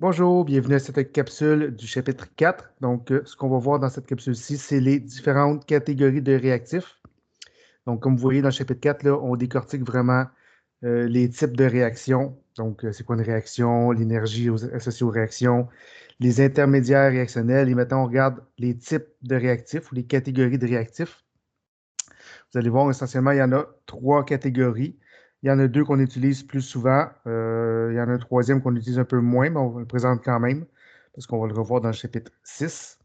Bonjour, bienvenue à cette capsule du chapitre 4. Donc, ce qu'on va voir dans cette capsule-ci, c'est les différentes catégories de réactifs. Donc, comme vous voyez dans le chapitre 4, là, on décortique vraiment les types de réactions. Donc, c'est quoi une réaction, l'énergie associée aux réactions, les intermédiaires réactionnels. Et maintenant, on regarde les types de réactifs ou les catégories de réactifs. Vous allez voir, essentiellement, il y en a trois catégories. Il y en a deux qu'on utilise plus souvent. Il y en a un troisième qu'on utilise un peu moins, mais on le présente quand même, parce qu'on va le revoir dans le chapitre 6.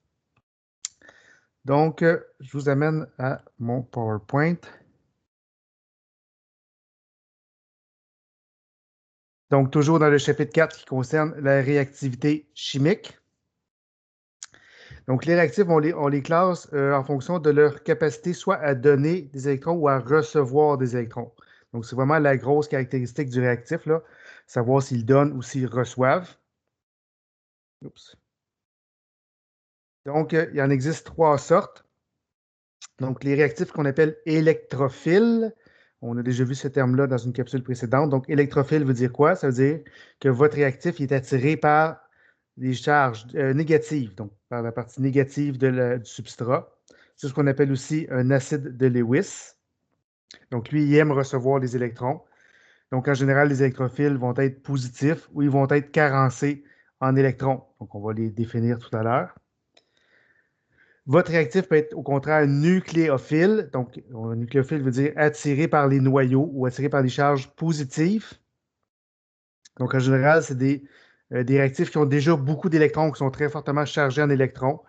Donc, je vous amène à mon PowerPoint. Donc, toujours dans le chapitre 4 qui concerne la réactivité chimique. Donc, les réactifs, on les classe en fonction de leur capacité soit à donner des électrons ou à recevoir des électrons. Donc, c'est vraiment la grosse caractéristique du réactif, là, savoir s'ils donnent ou s'ils reçoivent. Oups. Donc, il y en existe trois sortes. Donc, les réactifs qu'on appelle électrophiles. On a déjà vu ce terme-là dans une capsule précédente. Donc, électrophile veut dire quoi? Ça veut dire que votre réactif est attiré par les charges négatives, donc par la partie négative du substrat. C'est ce qu'on appelle aussi un acide de Lewis. Donc, lui, il aime recevoir les électrons. Donc, en général, les électrophiles vont être positifs ou ils vont être carencés en électrons. Donc, on va les définir tout à l'heure. Votre réactif peut être au contraire nucléophile. Donc, un nucléophile veut dire attiré par les noyaux ou attiré par les charges positives. Donc, en général, c'est des réactifs qui ont déjà beaucoup d'électrons, qui sont très fortement chargés en électrons.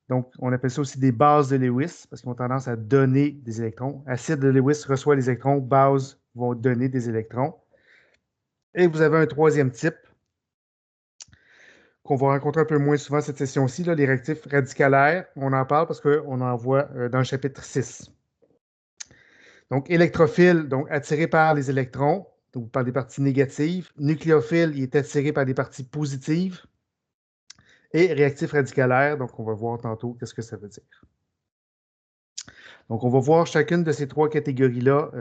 Donc, on appelle ça aussi des bases de Lewis, parce qu'ils ont tendance à donner des électrons. Acide de Lewis reçoit les électrons, bases vont donner des électrons. Et vous avez un troisième type qu'on va rencontrer un peu moins souvent cette session-ci, les réactifs radicalaires. On en parle parce qu'on en voit dans le chapitre 6. Donc, électrophile, donc attiré par les électrons, donc par des parties négatives. Nucléophile, il est attiré par des parties positives. Et réactif radicalaire, donc on va voir tantôt qu'est-ce que ça veut dire. Donc, on va voir chacune de ces trois catégories-là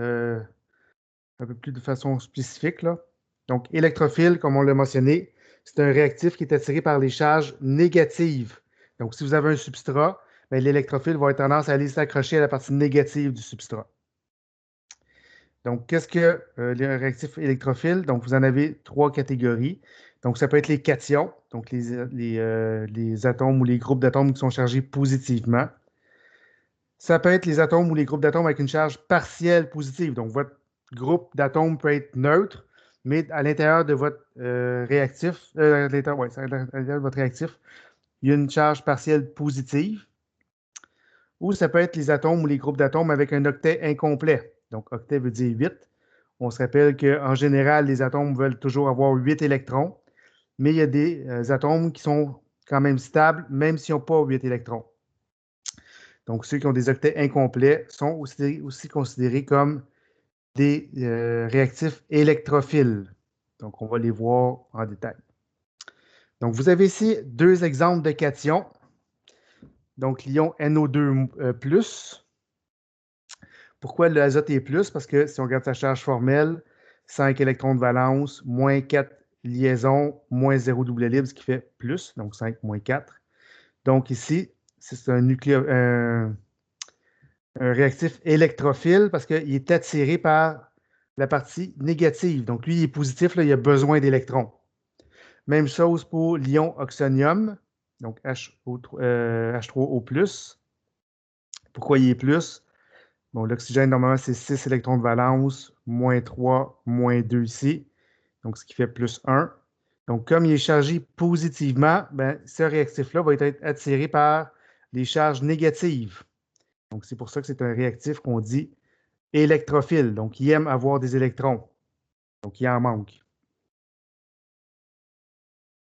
un peu plus de façon spécifique, là. Donc, électrophile, comme on l'a mentionné, c'est un réactif qui est attiré par les charges négatives. Donc, si vous avez un substrat, l'électrophile va avoir tendance à aller s'accrocher à la partie négative du substrat. Donc, qu'est-ce que les réactifs électrophiles? Donc, vous en avez trois catégories. Donc, ça peut être les cations, donc les atomes ou les groupes d'atomes qui sont chargés positivement. Ça peut être les atomes ou les groupes d'atomes avec une charge partielle positive. Donc, votre groupe d'atomes peut être neutre, mais à l'intérieur de votre réactif, à l'intérieur de votre réactif, il y a une charge partielle positive. Ou ça peut être les atomes ou les groupes d'atomes avec un octet incomplet. Donc, octet veut dire 8. On se rappelle qu'en général, les atomes veulent toujours avoir 8 électrons, mais il y a des atomes qui sont quand même stables, même s'ils n'ont pas 8 électrons. Donc, ceux qui ont des octets incomplets sont aussi considérés comme des réactifs électrophiles. Donc, on va les voir en détail. Donc, vous avez ici deux exemples de cations. Donc, l'ion NO2+. Pourquoi l'azote est plus? Parce que si on regarde sa charge formelle, 5 électrons de valence, moins 4 liaisons, moins 0 double libre, ce qui fait plus, donc 5 moins 4. Donc ici, c'est un réactif électrophile parce qu'il est attiré par la partie négative. Donc lui, il est positif, là, il a besoin d'électrons. Même chose pour l'ion oxonium, donc H3O+. Pourquoi il est plus? Bon, l'oxygène, normalement, c'est 6 électrons de valence, moins 3, moins 2 ici, donc ce qui fait plus 1. Donc, comme il est chargé positivement, ce réactif-là va être attiré par les charges négatives. Donc, c'est pour ça que c'est un réactif qu'on dit électrophile. Donc, il aime avoir des électrons. Donc, il en manque.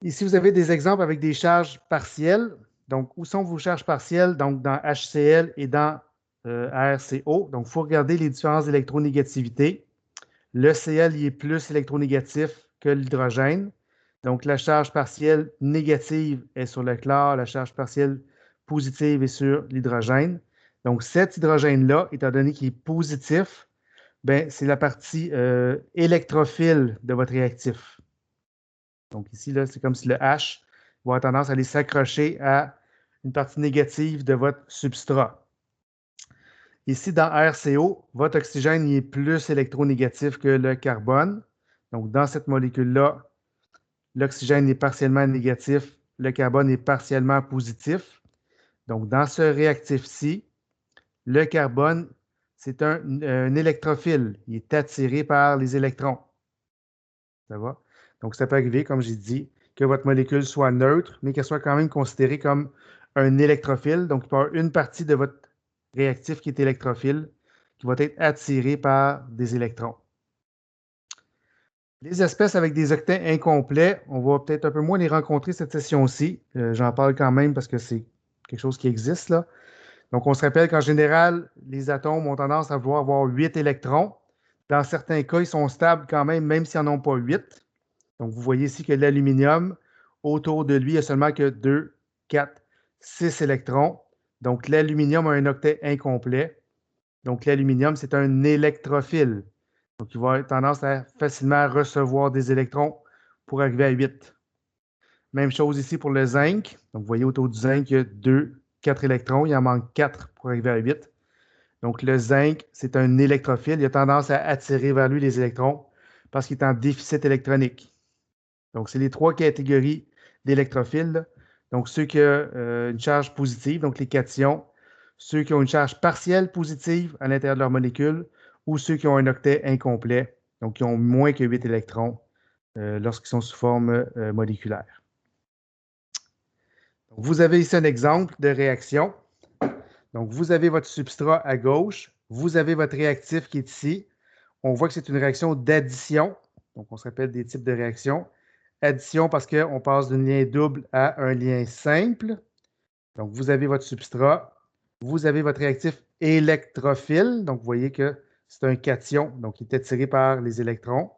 Ici, vous avez des exemples avec des charges partielles. Donc, où sont vos charges partielles? Donc, dans HCl et dans RCO. Donc, il faut regarder les différences d'électronégativité. Le Cl il est plus électronégatif que l'hydrogène. Donc, la charge partielle négative est sur le chlore, la charge partielle positive est sur l'hydrogène. Donc, cet hydrogène-là, étant donné qu'il est positif, c'est la partie électrophile de votre réactif. Donc ici, là, c'est comme si le H va avoir tendance à aller s'accrocher à une partie négative de votre substrat. Ici, dans RCO, votre oxygène il est plus électronégatif que le carbone. Donc, dans cette molécule-là, l'oxygène est partiellement négatif, le carbone est partiellement positif. Donc, dans ce réactif-ci, le carbone, c'est un électrophile. Il est attiré par les électrons. Ça va? Donc, ça peut arriver, comme j'ai dit, que votre molécule soit neutre, mais qu'elle soit quand même considérée comme un électrophile. Donc, il peut y avoir une partie de votre réactif qui est électrophile, qui va être attirée par des électrons. Les espèces avec des octets incomplets, on va peut-être un peu moins les rencontrer cette session-ci. J'en parle quand même parce que c'est quelque chose qui existe là. Donc, on se rappelle qu'en général, les atomes ont tendance à vouloir avoir 8 électrons. Dans certains cas, ils sont stables quand même s'ils n'en ont pas 8. Donc, vous voyez ici que l'aluminium, autour de lui, il n'y a seulement que 2, 4, 6 électrons. Donc, l'aluminium a un octet incomplet. Donc, l'aluminium, c'est un électrophile. Donc, il va avoir tendance à facilement recevoir des électrons pour arriver à 8. Même chose ici pour le zinc. Donc, vous voyez autour du zinc, il y a 2, 4 électrons. Il en manque 4 pour arriver à 8. Donc, le zinc, c'est un électrophile. Il a tendance à attirer vers lui les électrons parce qu'il est en déficit électronique. Donc, c'est les 3 catégories d'électrophiles. Donc, ceux qui ont une charge positive, donc les cations, ceux qui ont une charge partielle positive à l'intérieur de leur molécule, ou ceux qui ont un octet incomplet, donc qui ont moins que 8 électrons lorsqu'ils sont sous forme moléculaire. Donc, vous avez ici un exemple de réaction. Donc, vous avez votre substrat à gauche, vous avez votre réactif qui est ici. On voit que c'est une réaction d'addition. Donc, on se rappelle des types de réactions. Addition parce qu'on passe d'un lien double à un lien simple. Donc, vous avez votre substrat, vous avez votre réactif électrophile. Donc, vous voyez que c'est un cation, donc il est attiré par les électrons.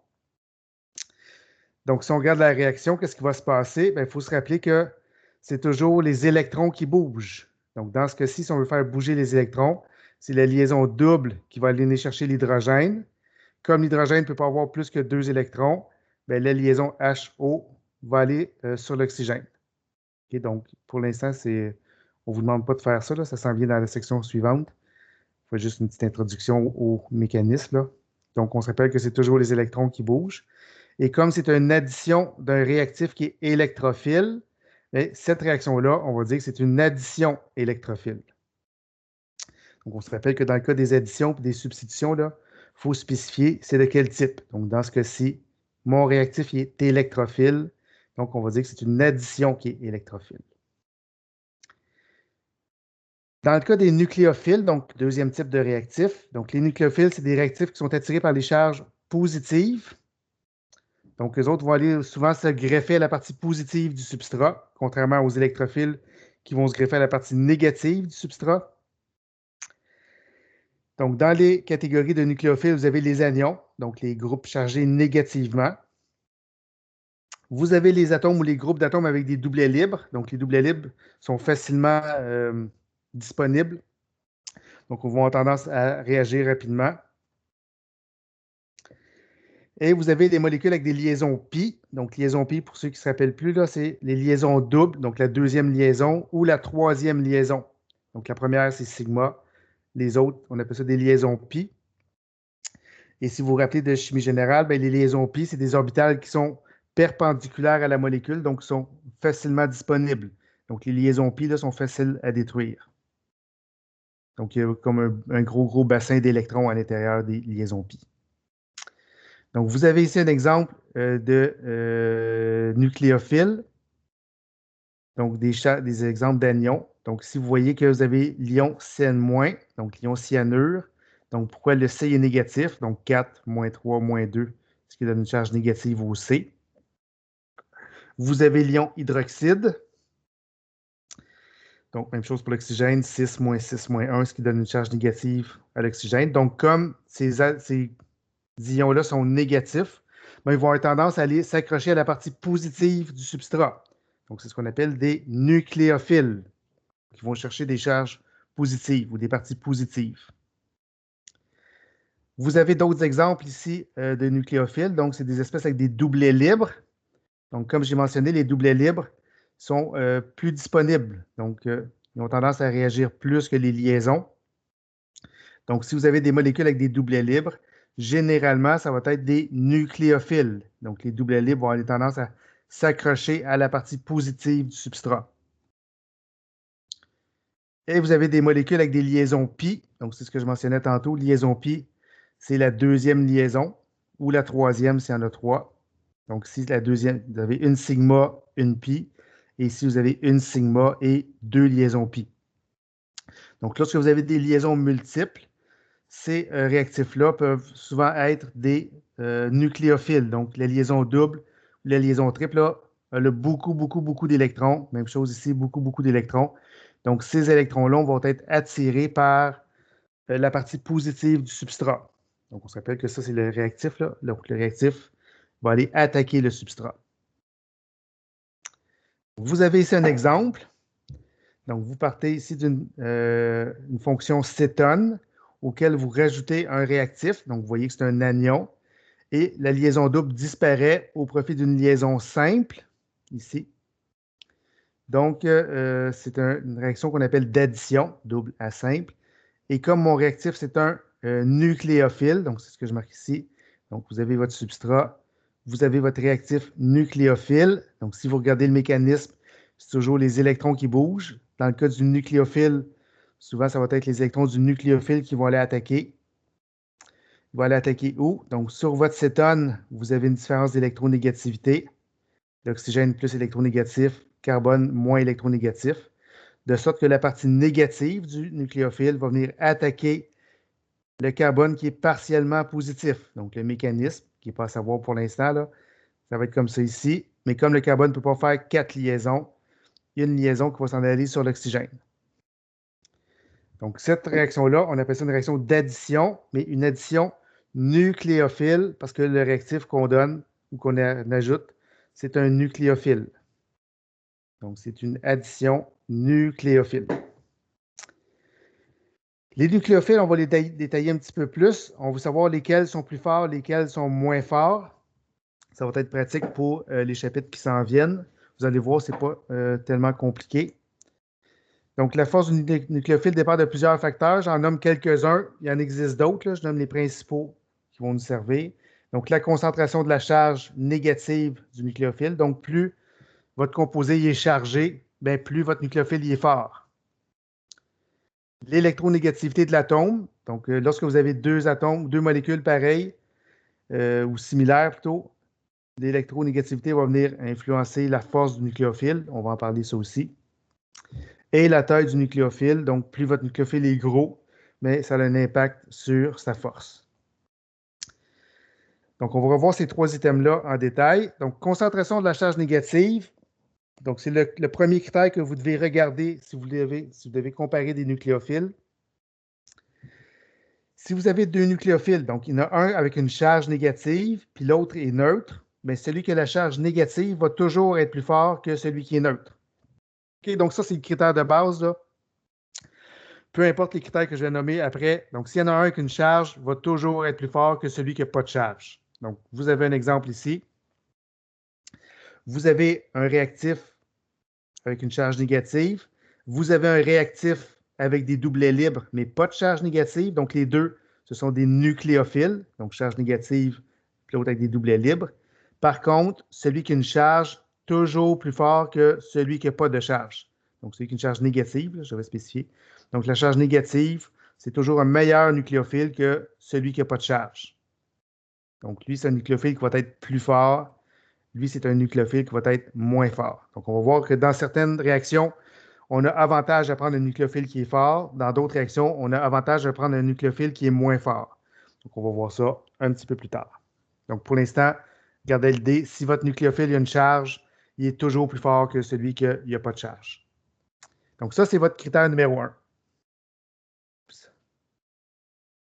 Donc, si on regarde la réaction, qu'est-ce qui va se passer? Bien, il faut se rappeler que c'est toujours les électrons qui bougent. Donc, dans ce cas-ci, si on veut faire bouger les électrons, c'est la liaison double qui va aller chercher l'hydrogène. Comme l'hydrogène ne peut pas avoir plus que 2 électrons, bien, la liaison HO va aller sur l'oxygène. Okay, donc, pour l'instant, on ne vous demande pas de faire ça, là, ça s'en vient dans la section suivante. Il faut juste une petite introduction au mécanisme. Là. Donc, on se rappelle que c'est toujours les électrons qui bougent. Et comme c'est une addition d'un réactif qui est électrophile, bien, cette réaction-là, on va dire que c'est une addition électrophile. Donc, on se rappelle que dans le cas des additions et des substitutions, il faut spécifier c'est de quel type. Donc, dans ce cas-ci, mon réactif est électrophile. Donc, on va dire que c'est une addition qui est électrophile. Dans le cas des nucléophiles, donc deuxième type de réactif, donc les nucléophiles, c'est des réactifs qui sont attirés par les charges positives. Donc, les autres vont aller souvent se greffer à la partie positive du substrat, contrairement aux électrophiles qui vont se greffer à la partie négative du substrat. Donc, dans les catégories de nucléophiles, vous avez les anions, donc les groupes chargés négativement. Vous avez les atomes ou les groupes d'atomes avec des doublets libres. Donc, les doublets libres sont facilement disponibles. Donc, on va avoir tendance à réagir rapidement. Et vous avez des molécules avec des liaisons pi. Donc, liaison pi, pour ceux qui ne se rappellent plus, c'est les liaisons doubles, donc la deuxième liaison ou la troisième liaison. Donc, la première, c'est sigma. Les autres, on appelle ça des liaisons pi. Et si vous vous rappelez de chimie générale, bien, les liaisons pi, c'est des orbitales qui sont perpendiculaires à la molécule, donc qui sont facilement disponibles. Donc, les liaisons pi là, sont faciles à détruire. Donc, il y a comme un gros bassin d'électrons à l'intérieur des liaisons pi. Donc, vous avez ici un exemple de nucléophiles, donc des exemples d'anions. Donc, si vous voyez que vous avez l'ion CN-, donc l'ion cyanure, donc pourquoi le C est négatif, donc 4, -3, -2, ce qui donne une charge négative au C. Vous avez l'ion hydroxyde, donc même chose pour l'oxygène, 6, -6, -1, ce qui donne une charge négative à l'oxygène. Donc, comme ces ions-là sont négatifs, bien, ils vont avoir tendance à aller s'accrocher à la partie positive du substrat. Donc, c'est ce qu'on appelle des nucléophiles, qui vont chercher des charges positives ou des parties positives. Vous avez d'autres exemples ici de nucléophiles. Donc, c'est des espèces avec des doublets libres. Donc, comme j'ai mentionné, les doublets libres sont plus disponibles. Donc, ils ont tendance à réagir plus que les liaisons. Donc, si vous avez des molécules avec des doublets libres, généralement, ça va être des nucléophiles. Donc, les doublets libres vont avoir tendance à s'accrocher à la partie positive du substrat. Et vous avez des molécules avec des liaisons pi. Donc, c'est ce que je mentionnais tantôt. Liaison pi, c'est la deuxième liaison, ou la troisième s'il y en a trois. Donc, si la deuxième, vous avez une sigma, une pi, et si vous avez une sigma et deux liaisons pi. Donc, lorsque vous avez des liaisons multiples, ces réactifs-là peuvent souvent être des nucléophiles. Donc, la liaison double ou la liaison triple, là, elle a beaucoup d'électrons. Même chose ici, beaucoup d'électrons. Donc, ces électrons-là vont être attirés par la partie positive du substrat. Donc, on se rappelle que ça, c'est le réactif, là. Donc, le réactif va aller attaquer le substrat. Vous avez ici un exemple. Donc, vous partez ici d'une fonction cétone auquel vous rajoutez un réactif. Donc, vous voyez que c'est un anion. Et la liaison double disparaît au profit d'une liaison simple, ici. Donc, c'est une réaction qu'on appelle d'addition, double à simple. Et comme mon réactif, c'est un nucléophile, donc c'est ce que je marque ici. Donc, vous avez votre substrat, vous avez votre réactif nucléophile. Donc, si vous regardez le mécanisme, c'est toujours les électrons qui bougent. Dans le cas du nucléophile, souvent, ça va être les électrons du nucléophile qui vont aller attaquer. Ils vont aller attaquer où? Donc, sur votre cétone, vous avez une différence d'électronégativité. L'oxygène plus électronégatif, carbone moins électronégatif. De sorte que la partie négative du nucléophile va venir attaquer le carbone qui est partiellement positif. Donc, le mécanisme, qui n'est pas à savoir pour l'instant, là, ça va être comme ça ici. Mais comme le carbone ne peut pas faire 4 liaisons, il y a une liaison qui va s'en aller sur l'oxygène. Donc, cette réaction-là, on appelle ça une réaction d'addition, mais une addition nucléophile, parce que le réactif qu'on donne ou qu'on ajoute, c'est un nucléophile. Donc, c'est une addition nucléophile. Les nucléophiles, on va les détailler un petit peu plus. On va savoir lesquels sont plus forts, lesquels sont moins forts. Ça va être pratique pour les chapitres qui s'en viennent. Vous allez voir, ce n'est pas tellement compliqué. Donc, la force du nucléophile dépend de plusieurs facteurs. J'en nomme quelques-uns. Il y en existe d'autres. Je nomme les principaux qui vont nous servir. Donc, la concentration de la charge négative du nucléophile. Donc, plus votre composé est chargé, bien, plus votre nucléophile est fort. L'électronégativité de l'atome. Donc, lorsque vous avez deux atomes, deux molécules pareilles, ou similaires plutôt, l'électronégativité va venir influencer la force du nucléophile. On va en parler ça aussi. Et la taille du nucléophile. Donc, plus votre nucléophile est gros, mais ça a un impact sur sa force. Donc, on va revoir ces trois items-là en détail. Donc, concentration de la charge négative. Donc, c'est le premier critère que vous devez regarder si vous devez comparer des nucléophiles. Si vous avez deux nucléophiles, donc il y en a un avec une charge négative, puis l'autre est neutre, mais celui qui a la charge négative va toujours être plus fort que celui qui est neutre. Okay, donc, ça, c'est le critère de base, là. Peu importe les critères que je vais nommer après. Donc, s'il y en a un avec une charge, va toujours être plus fort que celui qui n'a pas de charge. Donc, vous avez un exemple ici. Vous avez un réactif avec une charge négative. Vous avez un réactif avec des doublets libres, mais pas de charge négative. Donc, les deux, ce sont des nucléophiles, donc charge négative, puis l'autre avec des doublets libres. Par contre, celui qui a une charge, toujours plus fort que celui qui n'a pas de charge. Donc, celui qui a une charge négative, là, je vais spécifier. Donc, la charge négative, c'est toujours un meilleur nucléophile que celui qui n'a pas de charge. Donc, lui, c'est un nucléophile qui va être plus fort. Lui, c'est un nucléophile qui va être moins fort. Donc, on va voir que dans certaines réactions, on a avantage à prendre un nucléophile qui est fort. Dans d'autres réactions, on a avantage à prendre un nucléophile qui est moins fort. Donc, on va voir ça un petit peu plus tard. Donc, pour l'instant, gardez l'idée, si votre nucléophile a une charge, il est toujours plus fort que celui qui n'a pas de charge. Donc, ça, c'est votre critère numéro 1.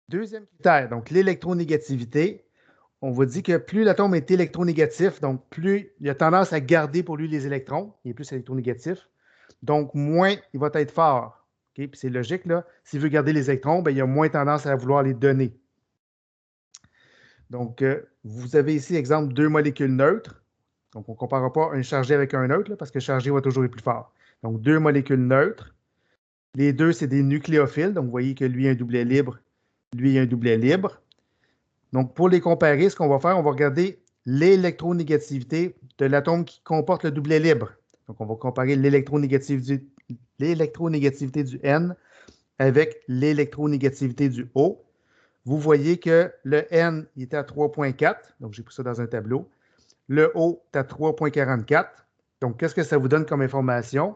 Deuxième critère, donc l'électronégativité. On vous dit que plus l'atome est électronégatif, donc plus il a tendance à garder pour lui les électrons, il est plus électronégatif, donc moins il va être fort. Okay? Puis c'est logique, là. S'il veut garder les électrons, bien, il a moins tendance à vouloir les donner. Donc, vous avez ici, exemple, deux molécules neutres. Donc, on ne comparera pas un chargé avec un neutre, là, parce que le chargé va toujours être plus fort. Donc, deux molécules neutres. Les deux, c'est des nucléophiles. Donc, vous voyez que lui a un doublet libre, lui a un doublet libre. Donc, pour les comparer, ce qu'on va faire, on va regarder l'électronégativité de l'atome qui comporte le doublet libre. Donc, on va comparer l'électronégativité du N avec l'électronégativité du O. Vous voyez que le N il est à 3,4, donc j'ai pris ça dans un tableau. Le O est à 3,44. Donc, qu'est-ce que ça vous donne comme information?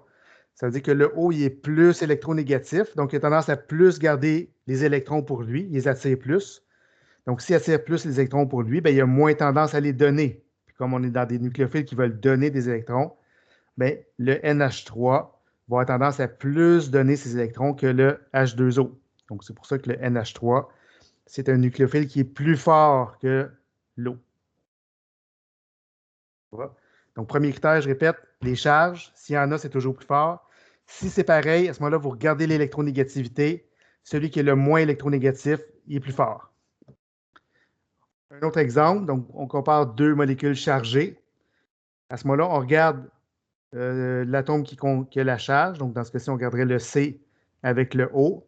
Ça veut dire que le O il est plus électronégatif, donc il a tendance à plus garder les électrons pour lui, il les attire plus. Donc, s'il attire plus les électrons pour lui, bien, il a moins tendance à les donner. Puis comme on est dans des nucléophiles qui veulent donner des électrons, bien, le NH3 va avoir tendance à plus donner ses électrons que le H2O. Donc, c'est pour ça que le NH3, c'est un nucléophile qui est plus fort que l'eau. Donc, premier critère, je répète, les charges. S'il y en a, c'est toujours plus fort. Si c'est pareil, à ce moment-là, vous regardez l'électronégativité. Celui qui est le moins électronégatif, il est plus fort. Un autre exemple, donc on compare deux molécules chargées. À ce moment-là, on regarde l'atome qui a la charge. Donc, dans ce cas-ci, on regarderait le C avec le O.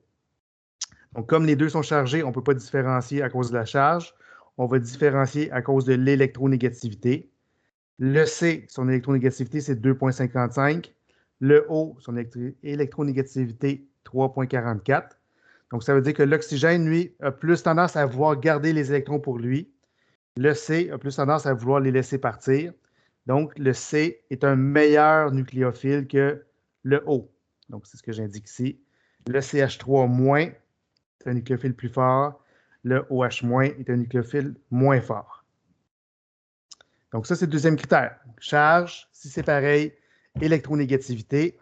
Donc, comme les deux sont chargés, on ne peut pas différencier à cause de la charge. On va différencier à cause de l'électronégativité. Le C, son électronégativité, c'est 2,55. Le O, son électronégativité, 3,44. Donc, ça veut dire que l'oxygène, lui, a plus tendance à vouloir garder les électrons pour lui. Le C a plus tendance à vouloir les laisser partir. Donc, le C est un meilleur nucléophile que le O. Donc, c'est ce que j'indique ici. Le CH3- est un nucléophile plus fort. Le OH- est un nucléophile moins fort. Donc, ça, c'est le deuxième critère. Charge, si c'est pareil, électronégativité.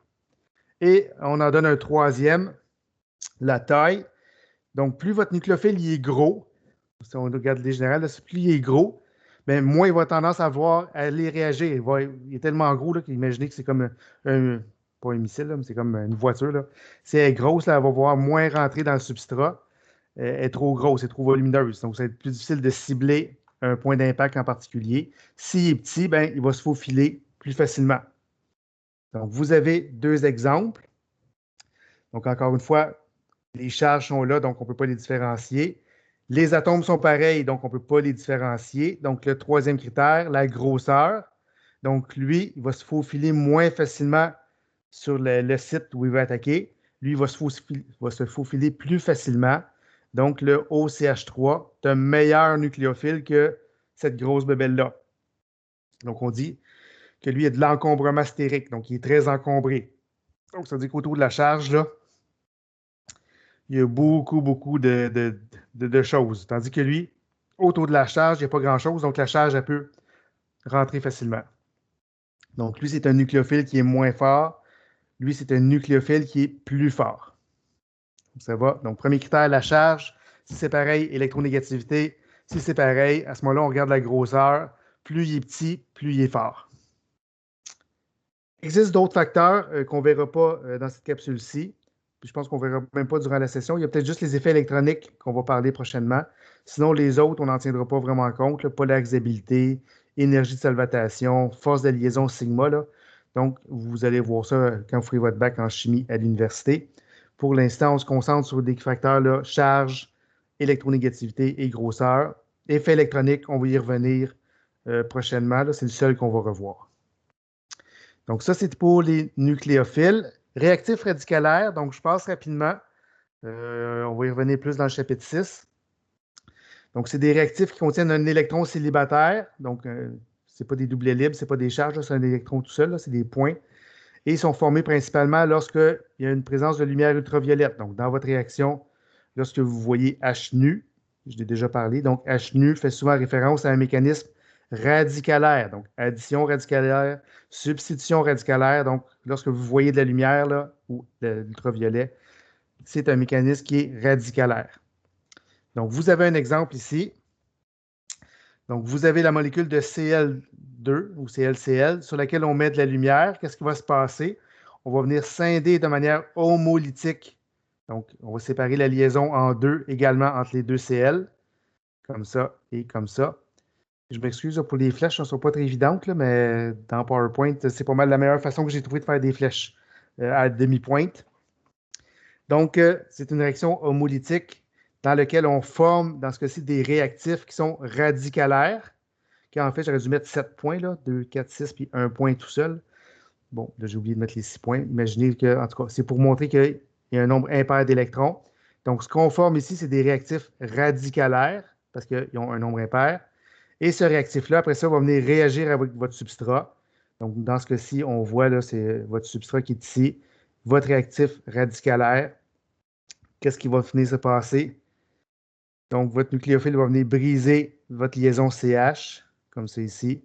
Et on en donne un troisième, la taille. Donc, plus votre nucléophile il est gros, si on regarde les générales, plus il est gros, bien, moins il va tendance à voir aller réagir. Il est tellement gros qu'imaginez que c'est comme pas un missile, là, mais c'est comme une voiture. Là. Si elle est grosse, là, elle va voir moins rentrer dans le substrat. Elle est trop grosse, elle est trop volumineuse. Donc, ça va être plus difficile de cibler un point d'impact en particulier. S'il est petit, bien, il va se faufiler plus facilement. Donc, vous avez deux exemples. Donc, encore une fois, les charges sont là, donc on ne peut pas les différencier. Les atomes sont pareils, donc on ne peut pas les différencier. Donc, le troisième critère, la grosseur. Donc, lui, il va se faufiler moins facilement sur le site où il va attaquer. Lui, il va se faufiler plus facilement. Donc, le OCH3 est un meilleur nucléophile que cette grosse bébelle-là. Donc, on dit que lui a de l'encombrement stérique, donc il est très encombré. Donc, ça veut dire qu'autour de la charge, là, il y a beaucoup, beaucoup de choses. Tandis que lui, autour de la charge, il n'y a pas grand-chose, donc la charge, elle peut rentrer facilement. Donc, lui, c'est un nucléophile qui est moins fort. Lui, c'est un nucléophile qui est plus fort. Ça va. Donc, premier critère, la charge. Si c'est pareil, électronégativité. Si c'est pareil, à ce moment-là, on regarde la grosseur. Plus il est petit, plus il est fort. Il existe d'autres facteurs qu'on ne verra pas dans cette capsule-ci. Puis je pense qu'on ne verra même pas durant la session. Il y a peut-être juste les effets électroniques qu'on va parler prochainement. Sinon, les autres, on n'en tiendra pas vraiment compte. Là, polarisabilité, énergie de solvatation, force de liaison sigma. Là. Donc, vous allez voir ça quand vous ferez votre bac en chimie à l'université. Pour l'instant, on se concentre sur des facteurs là, charge, électronégativité et grosseur. Effets électroniques, on va y revenir prochainement. C'est le seul qu'on va revoir. Donc, ça, c'est pour les nucléophiles. Réactifs radicalaires, donc je passe rapidement. On va y revenir plus dans le chapitre 6. Donc, c'est des réactifs qui contiennent un électron célibataire. Donc, ce n'est pas des doublets libres, ce n'est pas des charges, c'est un électron tout seul, c'est des points. Et ils sont formés principalement lorsqu'il y a une présence de lumière ultraviolette. Donc, dans votre réaction, lorsque vous voyez H nu, je l'ai déjà parlé, donc H nu fait souvent référence à un mécanisme radicalaire. Donc, addition radicalaire, substitution radicalaire. Donc, lorsque vous voyez de la lumière là, ou de l'ultraviolet, c'est un mécanisme qui est radicalaire. Donc, vous avez un exemple ici. Donc, vous avez la molécule de Cl2 ou ClCl sur laquelle on met de la lumière. Qu'est-ce qui va se passer? On va venir scinder de manière homolytique. Donc, on va séparer la liaison en deux également entre les deux Cl, comme ça et comme ça. Je m'excuse pour les flèches, elles ne sont pas très évidentes, là, mais dans PowerPoint, c'est pas mal la meilleure façon que j'ai trouvé de faire des flèches à demi-pointe. Donc, c'est une réaction homolytique dans laquelle on forme, dans ce cas-ci, des réactifs qui sont radicalaires. En fait, j'aurais dû mettre 7 points, là, 2, 4, 6, puis 1 point tout seul. Bon, là, j'ai oublié de mettre les 6 points. Imaginez que, en tout cas, c'est pour montrer qu'il y a un nombre impair d'électrons. Donc, ce qu'on forme ici, c'est des réactifs radicalaires, parce qu'ils ont un nombre impair. Et ce réactif-là, après ça, va venir réagir avec votre substrat. Donc, dans ce cas-ci, on voit, là, c'est votre substrat qui est ici, votre réactif radicalaire. Qu'est-ce qui va venir se passer? Donc, votre nucléophile va venir briser votre liaison CH, comme c'est ici.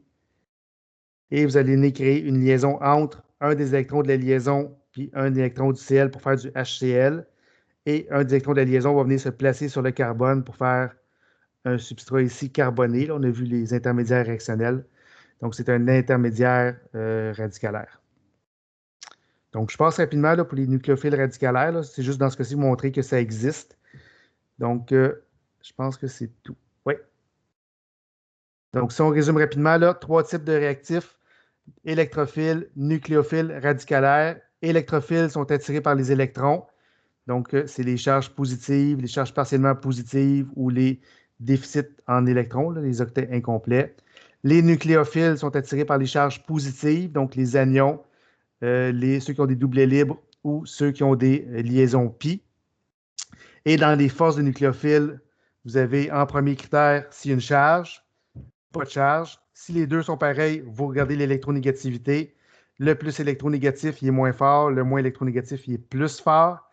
Et vous allez venir créer une liaison entre un des électrons de la liaison puis un électron du Cl pour faire du HCl. Et un des électrons de la liaison va venir se placer sur le carbone pour faire un substrat ici carboné. Là, on a vu les intermédiaires réactionnels. Donc, c'est un intermédiaire radicalaire. Donc, je passe rapidement là, pour les nucléophiles radicalaires. C'est juste dans ce cas-ci montrer que ça existe. Donc, je pense que c'est tout. Oui. Donc, si on résume rapidement, là, 3 types de réactifs: électrophiles, nucléophiles, radicalaires. Électrophiles sont attirés par les électrons. Donc, c'est les charges positives, les charges partiellement positives ou les déficits en électrons, là, les octets incomplets. Les nucléophiles sont attirés par les charges positives, donc les anions, ceux qui ont des doublets libres ou ceux qui ont des liaisons pi. Et dans les forces de nucléophiles, vous avez en premier critère s'il y a une charge, pas de charge. Si les deux sont pareils, vous regardez l'électronégativité. Le plus électronégatif, il est moins fort. Le moins électronégatif, il est plus fort.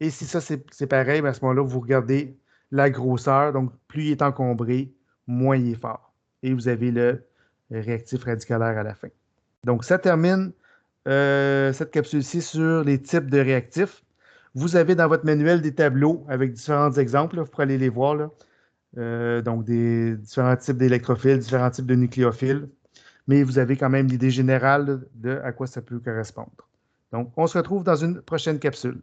Et si ça, c'est pareil, à ce moment-là, vous regardez la grosseur. Donc, plus il est encombré, moins il est fort. Et vous avez le réactif radicalaire à la fin. Donc, ça termine cette capsule-ci sur les types de réactifs. Vous avez dans votre manuel des tableaux avec différents exemples. Là, vous pourrez aller les voir. Là. Donc, des différents types d'électrophiles, différents types de nucléophiles. Mais vous avez quand même l'idée générale de à quoi ça peut correspondre. Donc, on se retrouve dans une prochaine capsule.